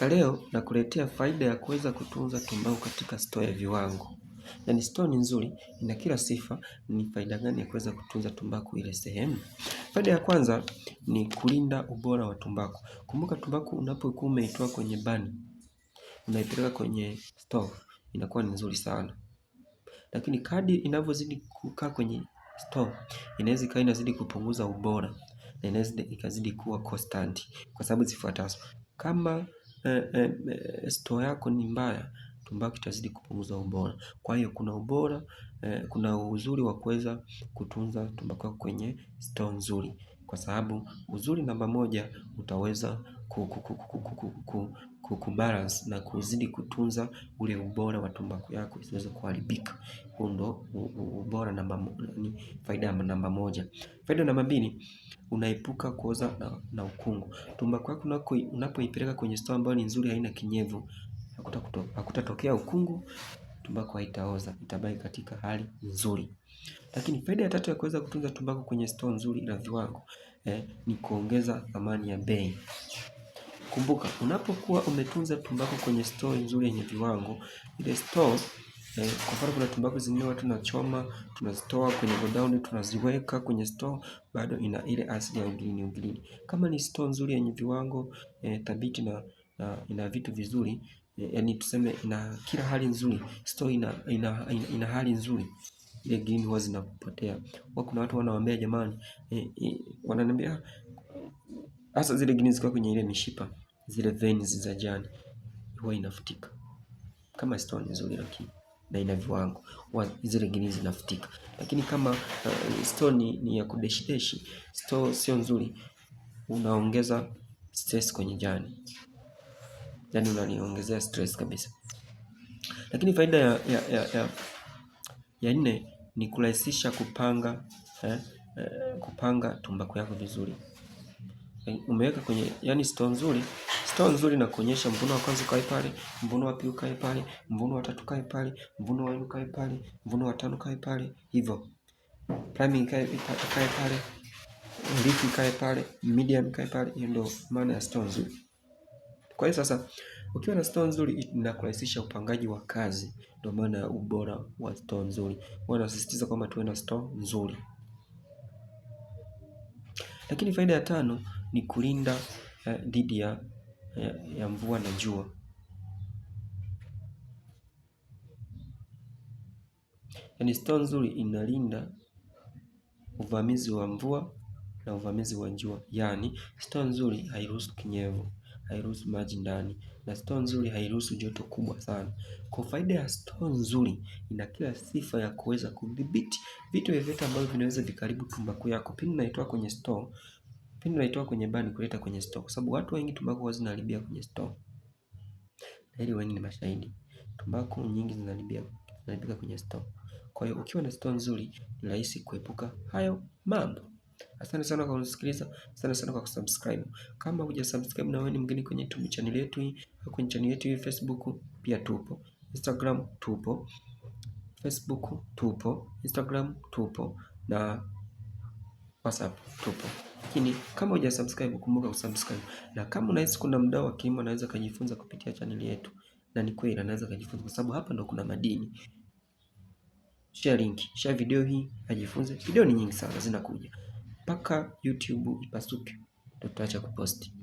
Leo nakuletea faida ya kuweza kutunza tumbaku katika store ya viwango. Yaani store ni nzuri, ina kila sifa, ni faida gani ya kuweza kutunza tumbaku ile sehemu? Faida ya kwanza ni kulinda ubora wa tumbaku. Kumbuka tumbaku unapokuwa umeitoa kwenye bani, unaipeleka kwenye store, inakuwa ni nzuri sana. Lakini kadri inavyozidi kukaa kwenye store, inaweza ikawa inazidi kupunguza ubora, na inaweza ikazidi kuwa constant kwa sababu zifuatazo. Kama store yako ni mbaya, tumbaku itazidi kupunguza ubora. Kwa hiyo kuna ubora, kuna uzuri wa kuweza kutunza tumbaku yako kwenye store nzuri. Kwa sababu uzuri namba moja, utaweza kubalance na kuzidi kutunza ule ubora wa tumbaku yako isiweze kuharibika. Huo ndo ubora faida namba moja. Faida namba mbili, unaepuka kuoza na ukungu. Tumbaku yako unapoipeleka kwenye store ambayo ni nzuri, haina kinyevu, hakutatokea ukungu, tumbaku haitaoza, itabaki katika hali nzuri. Lakini faida ya tatu ya kuweza kutunza tumbaku kwenye store nzuri la viwango, ni kuongeza thamani ya bei. Kumbuka, unapokuwa umetunza tumbaku kwenye store nzuri yenye viwango, ile store, kwa mfano kuna tumbaku zingine watu tunachoma, tunazitoa kwenye godown, tunaziweka kwenye store, bado ina ile asili ya ugilini. Kama ni store nzuri yenye viwango thabiti na ina vitu vizuri, yaani tuseme ina kila hali nzuri, store ina hali nzuri, ile green huwa zinapotea. Huwa kuna watu wanawaambia jamani, wananiambia hasa zile green zikiwa kwenye ile mishipa, zile veins za jani huwa inafutika. Kama store ni nzuri lakini na ina viwango, huwa zile green zinafutika. Lakini kama store ni ya kudeshi, store sio nzuri, unaongeza stress kwenye jani, yaani unaniongezea stress kabisa. Lakini faida ya nne ni kurahisisha kupanga tumbaku yako vizuri. Umeweka kwenye, yaani store nzuri na kuonyesha mvuno wa kwanza ukae pale, mvuno wa pili ukae pale, mvuno wa tatu ukae pale, mvuno wa nne ukae pale, mvuno wa tano ukae pale, hivyo. Priming ikae pale, leaf ikae pale, medium ikae pale, hiyo ndio maana ya store nzuri. Kwa hiyo sasa, ukiwa na store nzuri inakurahisisha upangaji wa kazi, ndio maana ya ubora wa store nzuri. Huwa nasisitiza kwamba tuwe na store nzuri. Lakini faida ya tano ni kulinda dhidi ya mvua na jua. Yaani store nzuri inalinda uvamizi wa mvua na uvamizi wa jua. Yaani store nzuri hairuhusu kinyevu, hairuhusu maji ndani, na store nzuri hairuhusu joto kubwa sana. Kwa faida ya store nzuri, ina kila sifa ya kuweza kudhibiti vitu vyovyote ambavyo vinaweza vikaharibu tumbaku yako. Pindi unaitoa kwenye store, pindi unaitoa kwenye bani kuleta kwenye store, kwa sababu watu wengi tumbaku huwa zinaharibia kwenye store. Na hili wengi ni mashahidi. Tumbaku nyingi zinaharibika kwenye store. Kwa hiyo ukiwa na store nzuri, ni rahisi kuepuka hayo mambo. Asante sana kwa kusikiliza, asante sana kwa kusubscribe. Kama hujasubscribe na wewe ni mgeni kwenye YouTube channel yetu hii, au kwenye channel yetu hii Facebook pia tupo. Instagram tupo, Facebook tupo, Instagram tupo, na WhatsApp tupo. Lakini kama hujasubscribe, kumbuka kusubscribe. Na kama unahisi kuna mdau wa kilimo anaweza kujifunza kupitia channel yetu, na ni kweli anaweza kujifunza kwa sababu hapa ndo kuna madini. Share link, share video hii, ajifunze. Video ni nyingi sana zinakuja mpaka YouTube ipasuke, ndio tutaacha kuposti.